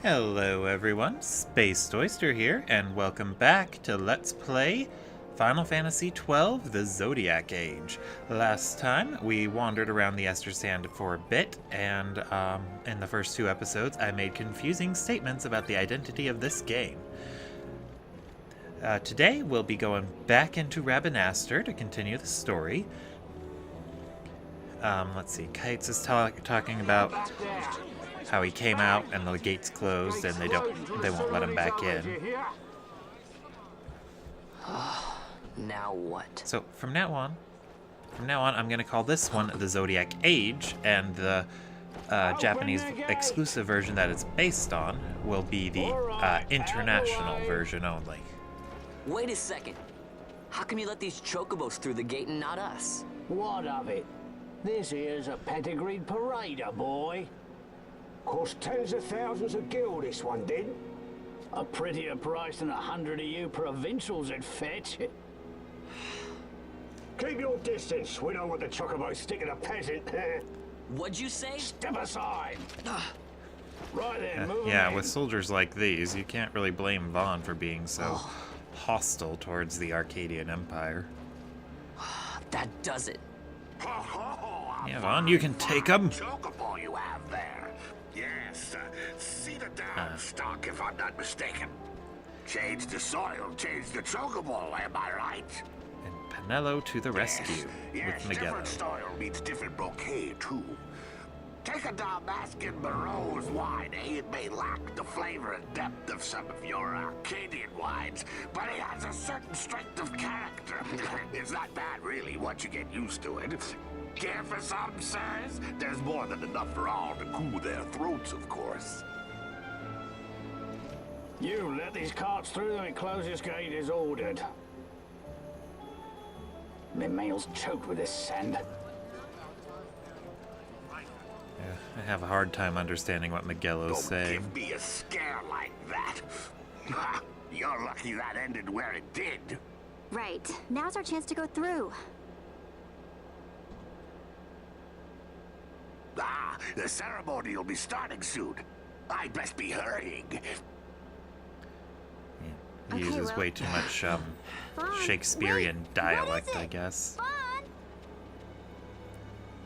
Hello everyone, Spaced Oyster here, and welcome back to Let's Play Final Fantasy XII The Zodiac Age. Last time, we wandered around the Esther Sand for a bit, and in the first two episodes, I made confusing statements about the identity of this game. Today, we'll be going back into Rabanastre to continue the story. Let's see, Kites is talking about how he came out and the gates closed and they won't let him back in. Now what? So from now on I'm gonna call this one the Zodiac Age, and the Japanese exclusive version that it's based on will be the international version only. Wait a second. How come you let these chocobos through the gate and not us? What of it? This here's a pedigreed parader, boy. Cost tens of thousands of gil, this one did. A prettier price than 100 of you provincials would fetch. Keep your distance. We don't want the chocobo sticking a peasant. What'd you say? Step aside. Right then, move Yeah, in. with soldiers like these, you can't really blame Vaan for being so hostile towards the Arcadian Empire. That does it. Yeah, Vaan, you can take them. Chocobo you have there. Yes, cedar down stock if I'm not mistaken. Change the soil, change the chocobo, am I right? And Penelo to the rescue Yes, with different Miguel. soil means different bouquet too. Take a Damascus Barreau's wine, eh? It may lack the flavor and depth of some of your Arcadian wines, but it has a certain strength of character. It's not bad, really, once you get used to it. Care for some, sirs? There's more than enough for all to cool their throats, of course. You let these carts through and close this gate as ordered. My mail's choked with this sand. Yeah, I have a hard time understanding what Miguelo's Don't saying. give me a scare like that. You're lucky that ended where it did. Right. Now's our chance to go through. The ceremony will be starting soon. I'd best be hurrying. He Okay, uses well, way too much Vaan, Shakespearean wait, dialect, what is I it? guess. Vaan!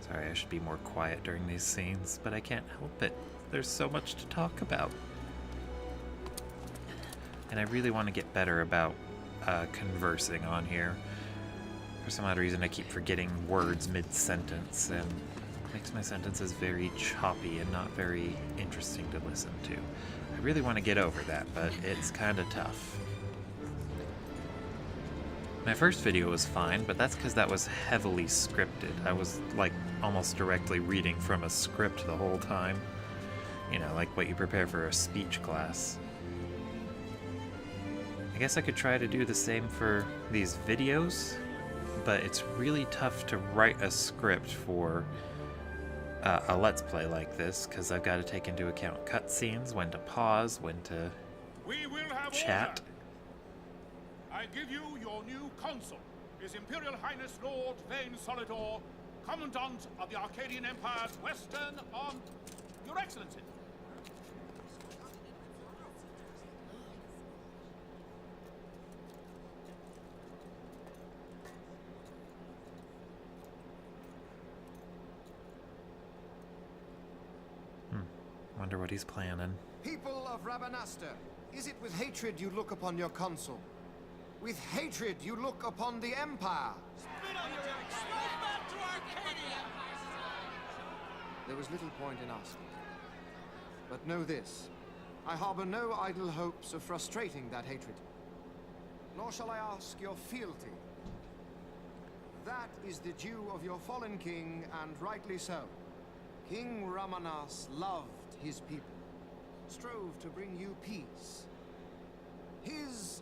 Sorry, I should be more quiet during these scenes, but I can't help it. There's so much to talk about. And I really want to get better about conversing on here. For some odd reason, I keep forgetting words mid-sentence, and it makes my sentences very choppy and not very interesting to listen to. I really want to get over that, but it's kind of tough. My first video was fine, but that's because that was heavily scripted. I was, like, almost directly reading from a script the whole time. You know, like what you prepare for a speech class. I guess I could try to do the same for these videos, but it's really tough to write a script for a Let's Play like this, because I've got to take into account cutscenes, when to pause, when to We will have chat. order. I give you your new consul, His Imperial Highness Lord Vaan Solidor, Commandant of the Arcadian Empire's Western Arm. Your Excellency. Wonder what he's planning. People of Rabanastre, is it with hatred you look upon your consul? With hatred you look upon the Empire? There was little point in asking. But know this, I harbor no idle hopes of frustrating that hatred. Nor shall I ask your fealty. That is the due of your fallen king, and rightly so. King Ramanas loved his people, strove to bring you peace. His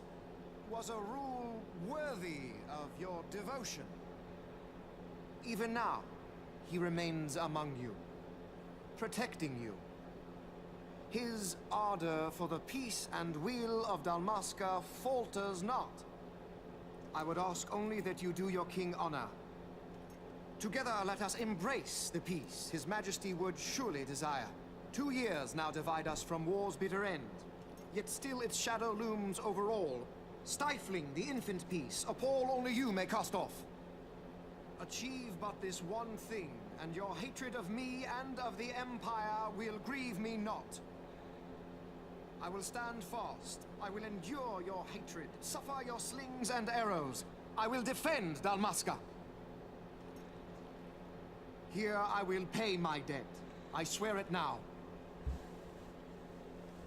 was a rule worthy of your devotion. Even now, he remains among you, protecting you. His ardor for the peace and weal of Dalmasca falters not. I would ask only that you do your king honor. Together let us embrace the peace His Majesty would surely desire. 2 years now divide us from war's bitter end. Yet still its shadow looms over all, stifling the infant peace a pall only you may cast off. Achieve but this one thing, and your hatred of me and of the Empire will grieve me not. I will stand fast. I will endure your hatred, suffer your slings and arrows. I will defend Dalmasca. Here I will pay my debt. I swear it now.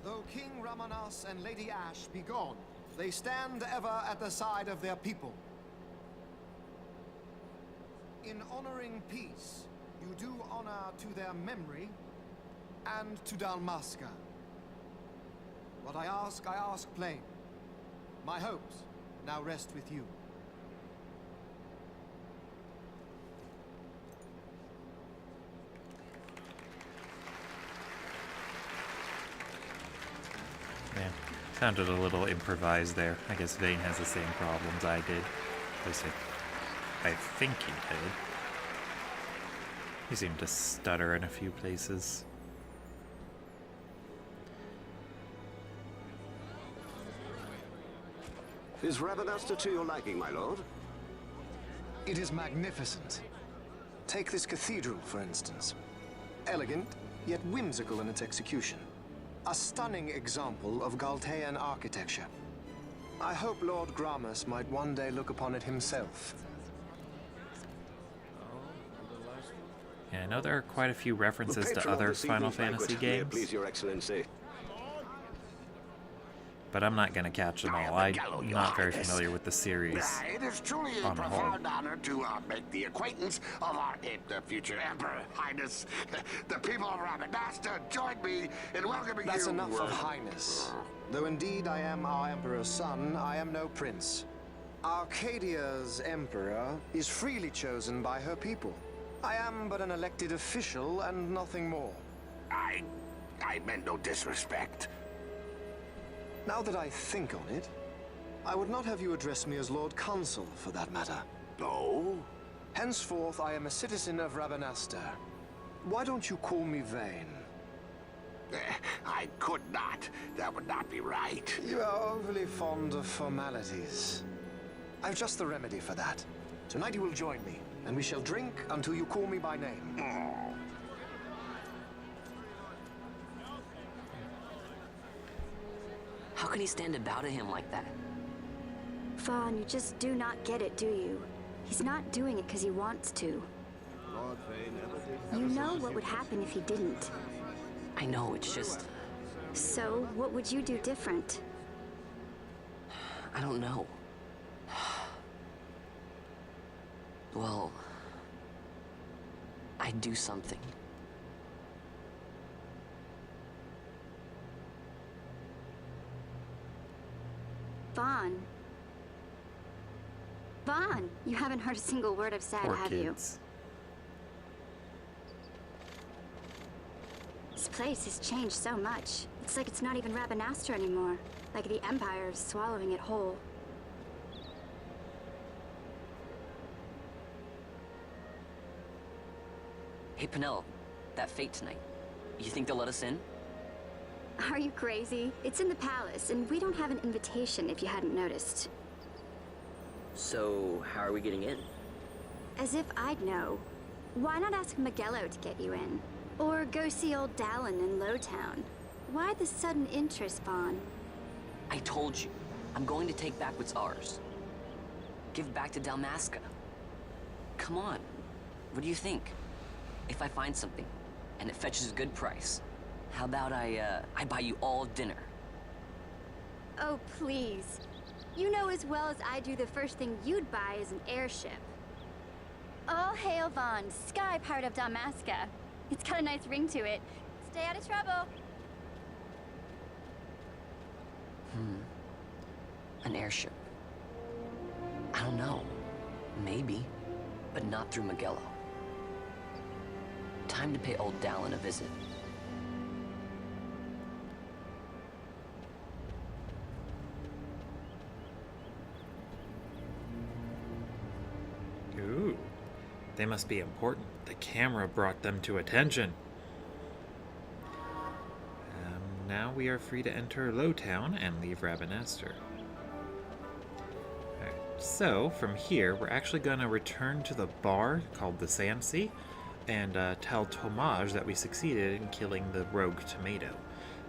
Though King Ramanas and Lady Ash be gone, they stand ever at the side of their people. In honoring peace, you do honor to their memory and to Dalmasca. What I ask plain. My hopes now rest with you. Man, sounded a little improvised there. I guess Vane has the same problems I did. At least I think he did. He seemed to stutter in a few places. Is Rabanasta to your liking, my lord? It is magnificent. Take this cathedral, for instance. Elegant, yet whimsical in its execution. A stunning example of Galtean architecture. I hope Lord Gramus might one day look upon it himself. Yeah, I know there are quite a few references to other Final Fantasy games, Please, Your Excellency. but I'm not going to catch them all. I'm not very familiar with the series. It is truly a on the whole. profound honor to make the acquaintance of our future Emperor, Highness. The people of Rabanasta join me in welcoming you. That's enough of Highness. Though indeed I am our Emperor's son, I am no prince. Arcadia's Emperor is freely chosen by her people. I am but an elected official and nothing more. I meant no disrespect. Now that I think on it, I would not have you address me as Lord Consul, for that matter. No? Henceforth, I am a citizen of Rabanasta. Why don't you call me Vane? I could not. That would not be right. You are overly fond of formalities. I've just the remedy for that. Tonight you will join me, and we shall drink until you call me by name. Oh. How can he stand about at him like that? Vaan, you just do not get it, do you? He's not doing it because he wants to. You know what would happen if he didn't. I know, it's just... So, what would you do different? I don't know. Well... I'd do something. Vaan. Vaan! You haven't heard a single word I've said, Poor have you? kids. This place has changed so much. It's like it's not even Rabanasta anymore. Like the Empire is swallowing it whole. Hey, Penelo, that fate tonight. You think they'll let us in? Are you crazy? It's in the palace, and we don't have an invitation if you hadn't noticed. So, how are we getting in? As if I'd know. Why not ask Magello to get you in? Or go see old Dallin in Lowtown? Why the sudden interest, Vaan? I told you, I'm going to take back what's ours. Give back to Dalmasca. Come on, what do you think? If I find something, and it fetches a good price, how about I buy you all dinner? Oh, please. You know as well as I do the first thing you'd buy is an airship. All hail Vaan, Sky Pirate of Dalmasca. It's got a nice ring to it. Stay out of trouble. An airship. I don't know. Maybe, but not through Magello. Time to pay old Dallin a visit. Ooh, they must be important. The camera brought them to attention. now we are free to enter Lowtown and leave Rabanester. Alright, so from here, we're actually going to return to the bar called the Samsea and tell Tomaj that we succeeded in killing the rogue tomato.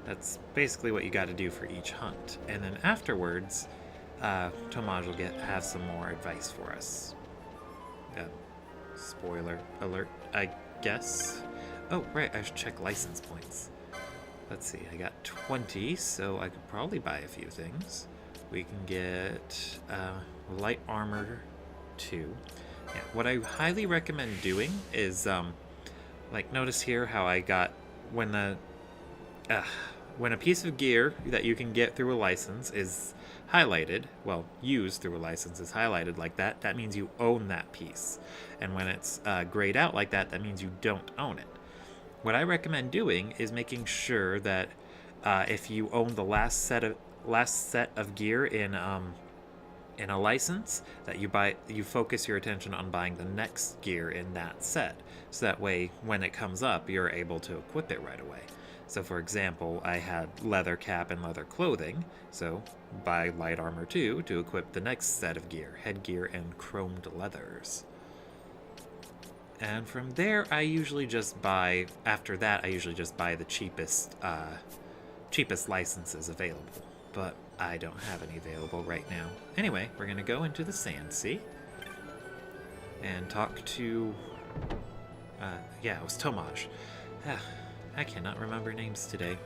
That's basically what you got to do for each hunt. And then afterwards, Tomaj will have some more advice for us. Spoiler alert, I guess. Oh, right, I should check license points. Let's see, I got 20, so I could probably buy a few things. We can get light armor 2. Yeah, what I highly recommend doing is, like, notice here how I got when a piece of gear that you can get through a license is highlighted, well, used through a license is highlighted like that, that means you own that piece. And when it's grayed out like that, that means you don't own it. What I recommend doing is making sure that if you own the last set of gear in a license, that you focus your attention on buying the next gear in that set. So that way, when it comes up, you're able to equip it right away. So for example, I had leather cap and leather clothing, so buy light armor 2 to equip the next set of gear, headgear and chromed leathers. And from there, I usually just buy the cheapest licenses available. But I don't have any available right now. Anyway, we're going to go into the Sandsea and talk to... it was Tomaj. I cannot remember names today.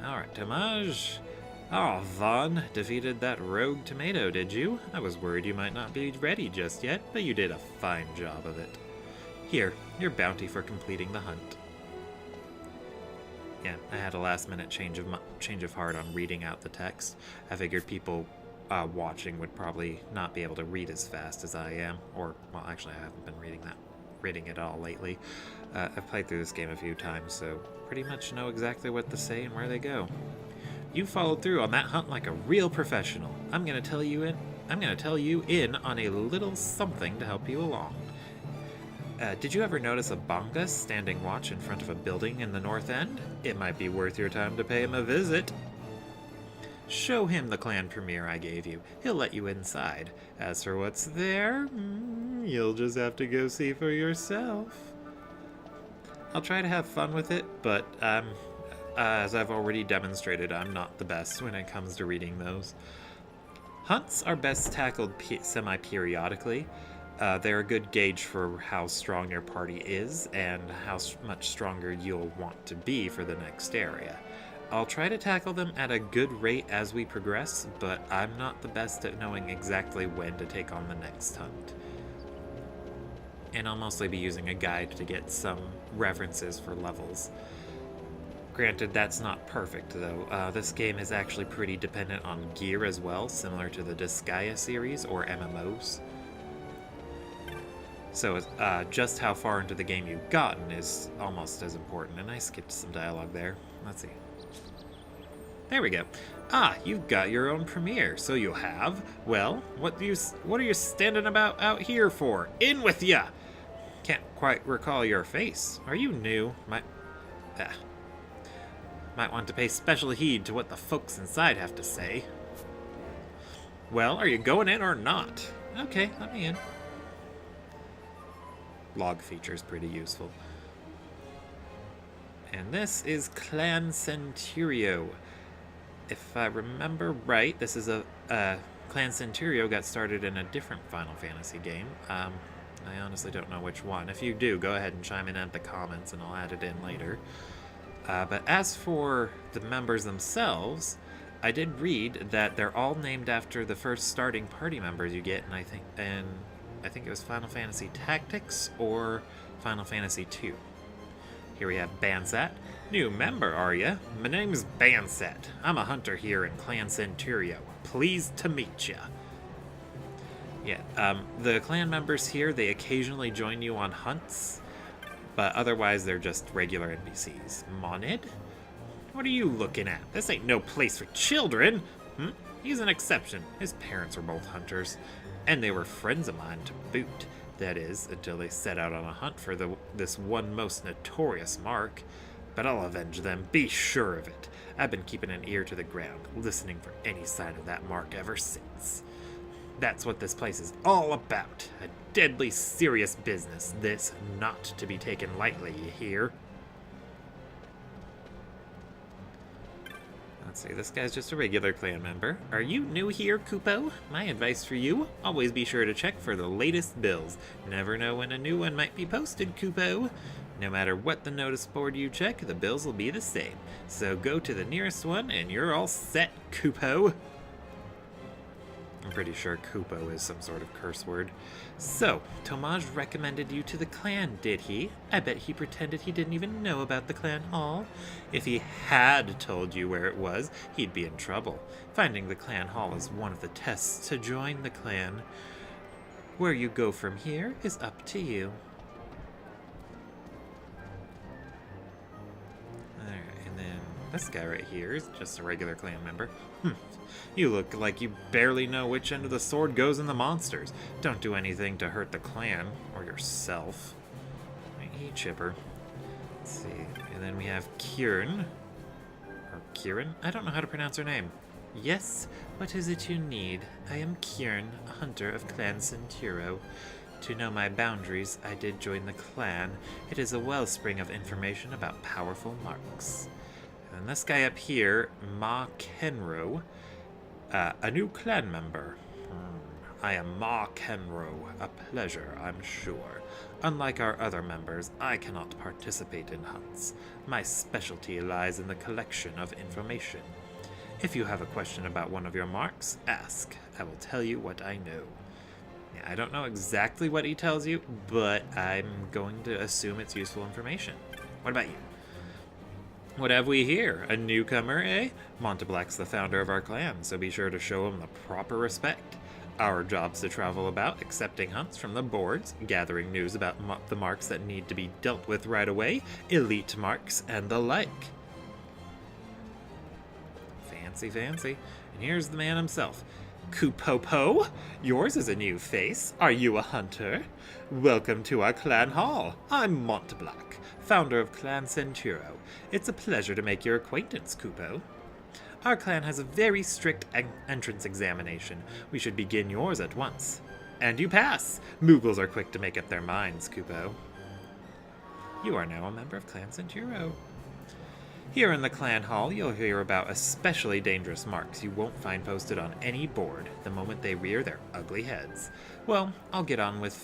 Alright, Tomaj. Oh, Vaan defeated that rogue tomato, did you? I was worried you might not be ready just yet, but you did a fine job of it. Here, your bounty for completing the hunt. Yeah, I had a last-minute change of heart on reading out the text. I figured people watching would probably not be able to read as fast as I am. Or, well, actually, I haven't been reading it all lately. I've played through this game a few times, so pretty much know exactly what to say and where they go. You followed through on that hunt like a real professional. I'm gonna tell you in on a little something to help you along. Did you ever notice a Bangas standing watch in front of a building in the north end? It might be worth your time to pay him a visit. Show him the clan premier I gave you. He'll let you inside. As for what's there, you'll just have to go see for yourself. I'll try to have fun with it, but as I've already demonstrated, I'm not the best when it comes to reading those. Hunts are best tackled semi-periodically. They're a good gauge for how strong your party is and how much stronger you'll want to be for the next area. I'll try to tackle them at a good rate as we progress, but I'm not the best at knowing exactly when to take on the next hunt. And I'll mostly be using a guide to get some references for levels. Granted, that's not perfect, though. This game is actually pretty dependent on gear as well, similar to the Disgaea series or MMOs. So just how far into the game you've gotten is almost as important, and I skipped some dialogue there. Let's see. There we go. Ah, you've got your own premiere, so you have. Well, what are you standing about out here for? In with ya! Can't quite recall your face. Are you new? Might want to pay special heed to what the folks inside have to say. Well, are you going in or not? Okay, let me in. Log feature is pretty useful. And this is Clan Centurio. If I remember right, this is Clan Centurio got started in a different Final Fantasy game. I honestly don't know which one. If you do, go ahead and chime in at the comments and I'll add it in later. But as for the members themselves, I did read that they're all named after the first starting party members you get, and I think it was Final Fantasy Tactics or Final Fantasy II. Here we have Bansat. New member, are ya? My name's Bansat. I'm a hunter here in Clan Centurio. Pleased to meet ya. Yeah, the clan members here, they occasionally join you on hunts, but otherwise they're just regular NPCs. Monid? What are you looking at? This ain't no place for children! He's an exception. His parents were both hunters, and they were friends of mine to boot. That is, until they set out on a hunt for this one most notorious mark. but I'll avenge them, be sure of it. I've been keeping an ear to the ground, listening for any sign of that mark ever since. That's what this place is all about. A deadly serious business, this, not to be taken lightly, you hear? Let's see, this guy's just a regular clan member. Are you new here, Kupo? My advice for you, always be sure to check for the latest bills. Never know when a new one might be posted, Kupo. No matter what the notice board you check, the bills will be the same. So go to the nearest one and you're all set, Kupo. I'm pretty sure Kupo is some sort of curse word. So, Tomaj recommended you to the clan, did he? I bet he pretended he didn't even know about the clan hall. If he had told you where it was, he'd be in trouble. Finding the clan hall is one of the tests to join the clan. Where you go from here is up to you. Alright, and then this guy right here is just a regular clan member. You look like you barely know which end of the sword goes in the monsters. Don't do anything to hurt the clan, or yourself. Hey, Chipper. Let's see, and then we have Kieran. Or Kieran? I don't know how to pronounce her name. Yes, what is it you need? I am Kieran, a hunter of Clan Centuro. To know my boundaries, I did join the clan. It is a wellspring of information about powerful marks. And this guy up here, Ma Kenro, a new clan member. I am Ma Kenro, a pleasure, I'm sure. Unlike our other members, I cannot participate in hunts. My specialty lies in the collection of information. If you have a question about one of your marks, ask. I will tell you what I know. Yeah, I don't know exactly what he tells you, but I'm going to assume it's useful information. What about you? What have we here? A newcomer, eh? Monteblanc's the founder of our clan, so be sure to show him the proper respect. Our job's to travel about, accepting hunts from the boards, gathering news about the marks that need to be dealt with right away, elite marks, and the like. Fancy, fancy. And here's the man himself. Kupopo, yours is a new face. Are you a hunter? Welcome to our clan hall. I'm Monteblanc, founder of Clan Centuro. It's a pleasure to make your acquaintance, Kupo. Our clan has a very strict entrance examination. We should begin yours at once. And you pass. Moogles are quick to make up their minds, Kupo. You are now a member of Clan Centuro. Here in the clan hall, you'll hear about especially dangerous marks you won't find posted on any board the moment they rear their ugly heads. Well, I'll get on with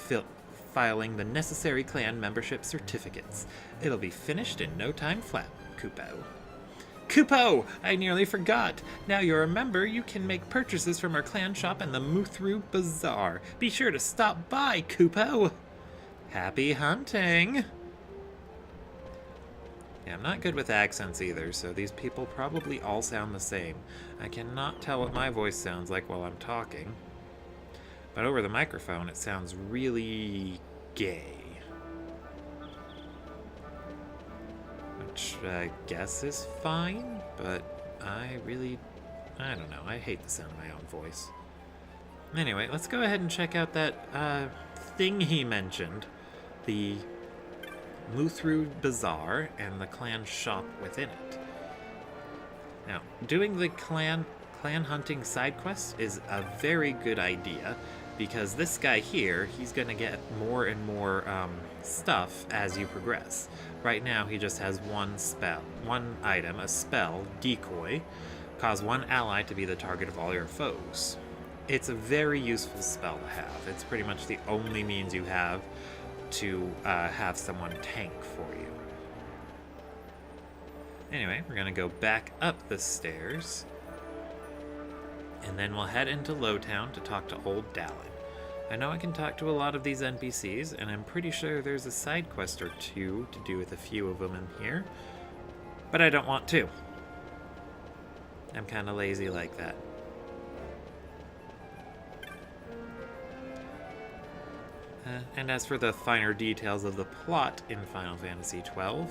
filing the necessary clan membership certificates. It'll be finished in no time flat, Kupo. Kupo! I nearly forgot. Now you're a member, you can make purchases from our clan shop in the Muthru Bazaar. Be sure to stop by, Kupo! Happy hunting! Yeah, I'm not good with accents either, so these people probably all sound the same. I cannot tell what my voice sounds like while I'm talking. But over the microphone, it sounds really gay. Which I guess is fine, but I don't know. I hate the sound of my own voice. Anyway, let's go ahead and check out that thing he mentioned. The Muthru Bazaar and the clan shop within it. Now, doing the clan hunting side quest is a very good idea because this guy here, he's going to get more and more stuff as you progress. Right now, he just has one item, a spell, Decoy, cause one ally to be the target of all your foes. It's a very useful spell to have. It's pretty much the only means you have to have someone tank for you. Anyway, we're gonna go back up the stairs, and then we'll head into Lowtown to talk to Old Dallin. I know I can talk to a lot of these NPCs, and I'm pretty sure there's a side quest or two to do with a few of them in here, but I don't want to. I'm kind of lazy like that. And as for the finer details of the plot in Final Fantasy XII,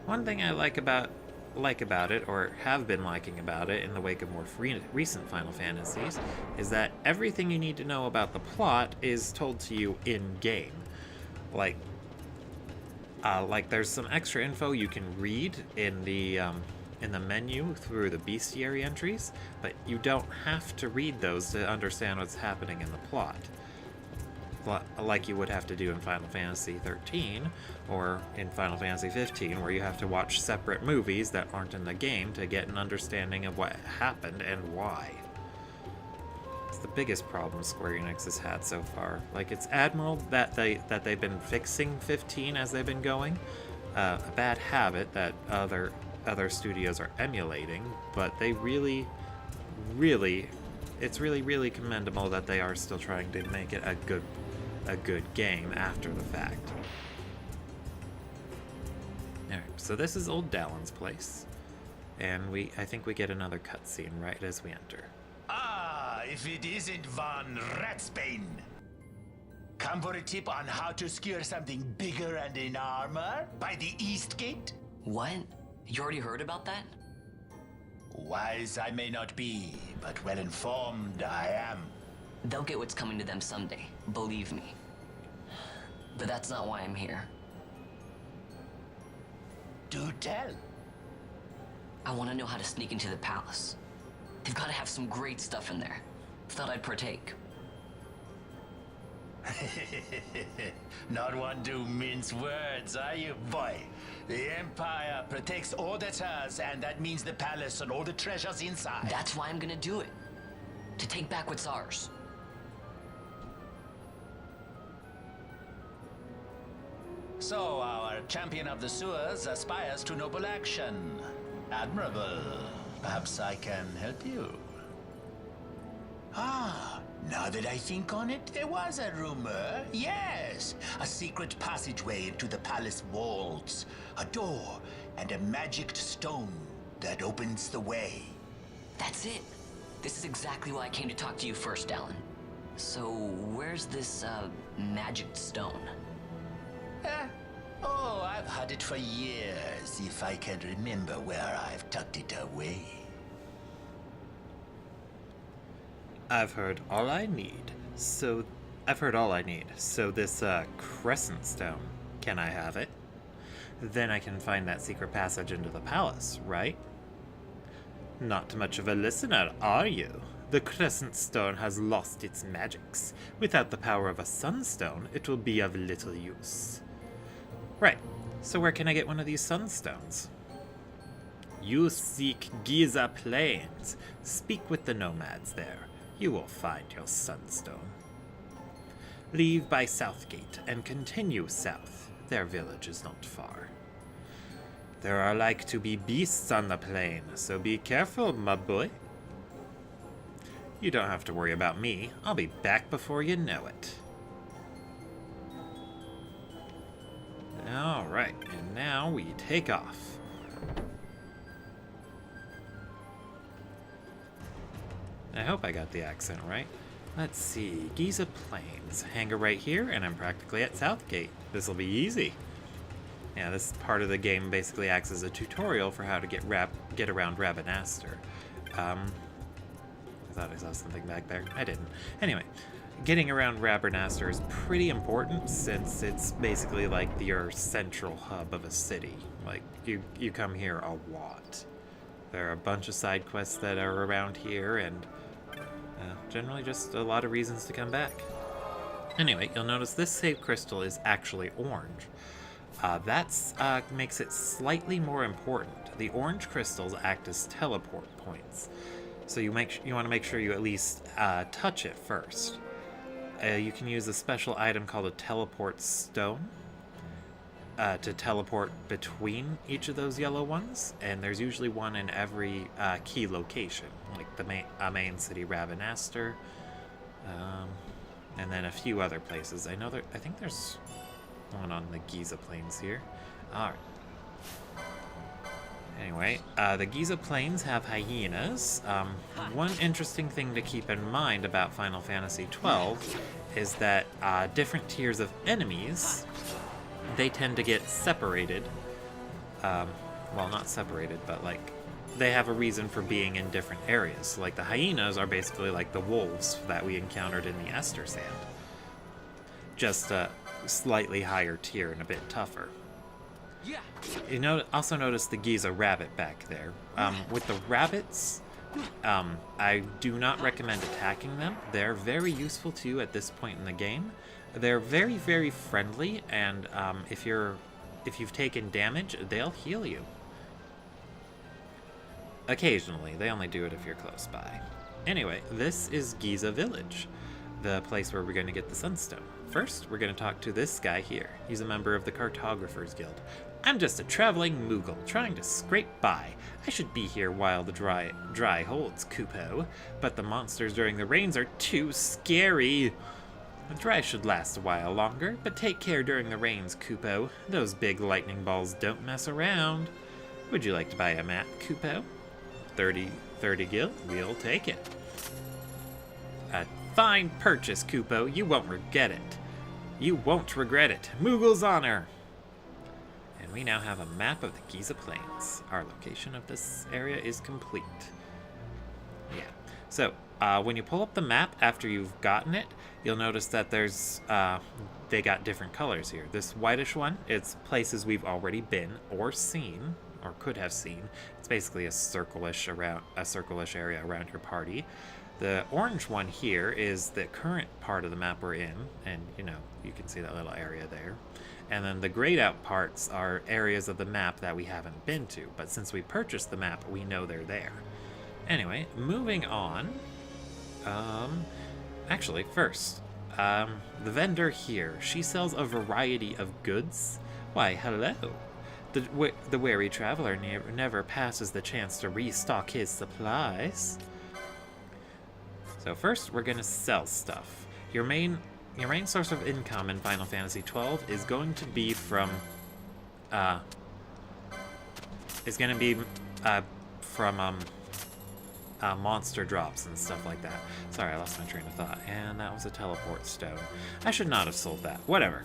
one thing I like about it, or have been liking about it in the wake of more recent Final Fantasies, is that everything you need to know about the plot is told to you in-game. Like, Like there's some extra info you can read in the menu through the bestiary entries, but you don't have to read those to understand what's happening in the plot. Like you would have to do in Final Fantasy XIII or in Final Fantasy XV, where you have to watch separate movies that aren't in the game to get an understanding of what happened and why. It's the biggest problem Square Enix has had so far. Like, it's admirable that they've been fixing 15 as they've been going. A bad habit that other studios are emulating, but they really, it's really commendable that they are still trying to make it a good game after the fact. Alright, so this is Old Dallin's place, and I think we get another cutscene right as we enter. Ah, if it isn't Vaan Ratsbane. Come for a tip on how to secure something bigger and in armor by the East Gate? What? You already heard about that? Wise I may not be, but well informed I am. They'll get what's coming to them someday, believe me. But that's not why I'm here. Do tell. I want to know how to sneak into the palace. They've got to have some great stuff in there. Thought I'd partake. Not one to mince words, are you, boy? The Empire protects all that's hers, and that means the palace and all the treasures inside. That's why I'm gonna do it. To take back what's ours. So our champion of the sewers aspires to noble action. Admirable. Perhaps I can help you. Ah, now that I think on it, there was a rumor. Yes, a secret passageway into the palace walls. A door and a magicked stone that opens the way. That's it. This is exactly why I came to talk to you first, Dallin. So, where's this, magic stone? Oh, I've had it for years, if I can remember where I've tucked it away. I've heard all I need. So this, crescent stone, can I have it? Then I can find that secret passage into the palace, right? Not much of a listener, are you? The crescent stone has lost its magics. Without the power of a sunstone, it will be of little use. Right, so where can I get one of these sunstones? You seek Giza Plains. Speak with the nomads there. You will find your sunstone. Leave by Southgate and continue south. Their village is not far. There are like to be beasts on the plain, so be careful, my boy. You don't have to worry about me. I'll be back before you know it. Alright, and now we take off. I hope I got the accent right. Let's see, Giza Plains. Hangar right here, and I'm practically at Southgate. This'll be easy. Yeah, this part of the game basically acts as a tutorial for how to get around Rabanastre. I thought I saw something back there. I didn't. Anyway, getting around Rabanastre is pretty important since it's basically like your central hub of a city. Like, you come here a lot. There are a bunch of side quests that are around here, and generally just a lot of reasons to come back. Anyway, you'll notice this save crystal is actually orange. That makes it slightly more important. The orange crystals act as teleport points, so you want to make sure you at least touch it first. You can use a special item called a teleport stone to teleport between each of those yellow ones, and there's usually one in every key location, like the main city, Rabanastre, and then a few other places. I think there's one on the Giza Plains here. All right. Anyway, the Giza Plains have hyenas. One interesting thing to keep in mind about Final Fantasy XII is that different tiers of enemies, they tend to get separated. Well, not separated, but like they have a reason for being in different areas. Like the hyenas are basically like the wolves that we encountered in the Ester Sand. Just a slightly higher tier and a bit tougher. You also notice the Giza rabbit back there. With the rabbits, I do not recommend attacking them. They're very useful to you at this point in the game. They're very, very friendly, and if you've taken damage, they'll heal you. Occasionally, they only do it if you're close by. Anyway, this is Giza Village, the place where we're going to get the Sunstone. First, we're going to talk to this guy here. He's a member of the Cartographers Guild. I'm just a traveling Moogle trying to scrape by. I should be here while the dry holds, Kupo, but the monsters during the rains are too scary. The dry should last a while longer, but take care during the rains, Kupo. Those big lightning balls don't mess around. Would you like to buy a map, Kupo? 30 gil? We'll take it. A fine purchase, Kupo. You won't regret it. You won't regret it. Moogle's honor! And we now have a map of the Giza Plains. Our location of this area is complete. Yeah. So, when you pull up the map after you've gotten it, you'll notice that there's, they got different colors here. This whitish one, it's places we've already been or seen, or could have seen. It's basically a circle-ish area around your party. The orange one here is the current part of the map we're in, and you can see that little area there. And then the grayed out parts are areas of the map that we haven't been to, but since we purchased the map, we know they're there. Anyway, moving on. Actually, first, the vendor here, she sells a variety of goods. Why, hello. The wary traveler never passes the chance to restock his supplies. So first, we're gonna sell stuff. Your main source of income in Final Fantasy XII is going to be from, monster drops and stuff like that. Sorry, I lost my train of thought. And that was a teleport stone. I should not have sold that. Whatever.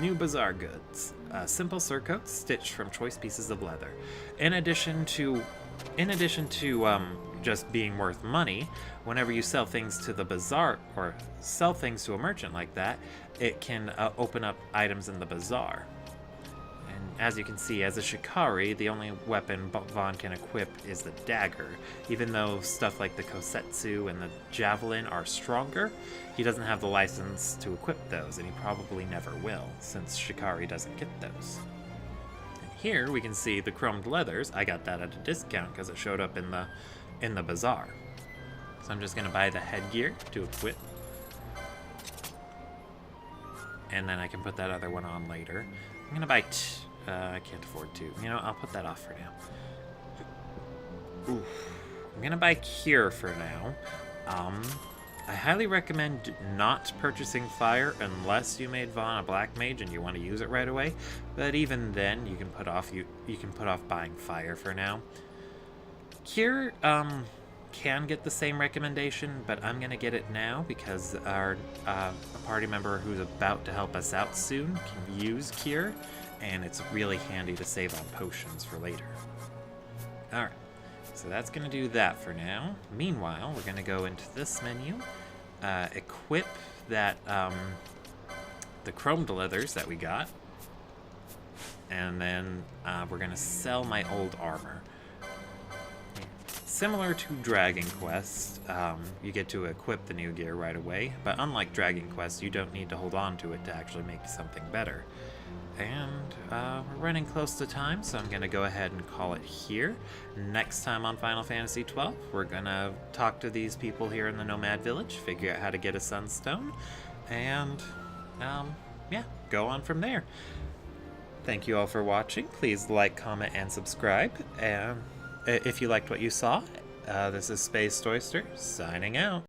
New bazaar goods. Simple surcoats stitched from choice pieces of leather. In addition to just being worth money, whenever you sell things to the bazaar or sell things to a merchant like that, it can open up items in the bazaar. And as you can see, as a Shikari, the only weapon Vaan can equip is the dagger. Even though stuff like the Kosetsu and the javelin are stronger, he doesn't have the license to equip those, and he probably never will, since Shikari doesn't get those. Here we can see the chromed leathers. I got that at a discount because it showed up in the bazaar. So I'm just going to buy the headgear to equip. And then I can put that other one on later. I'm going to buy I can't afford two. I'll put that off for now. Oof. I'm going to buy Cure for now. I highly recommend not purchasing fire unless you made Vaan a black mage and you want to use it right away. But even then, you can put off buying fire for now. Cure can get the same recommendation, but I'm gonna get it now because a party member who's about to help us out soon can use Cure, and it's really handy to save on potions for later. All right. So that's going to do that for now. Meanwhile, we're going to go into this menu, equip that, the chromed leathers that we got, and then we're going to sell my old armor. Similar to Dragon Quest, you get to equip the new gear right away, but unlike Dragon Quest, you don't need to hold on to it to actually make something better. And we're running close to time, so I'm going to go ahead and call it here. Next time on Final Fantasy XII, we're going to talk to these people here in the Nomad Village, figure out how to get a Sunstone, and, yeah, go on from there. Thank you all for watching. Please like, comment, and subscribe. And if you liked what you saw, this is Spaced Oyster, signing out.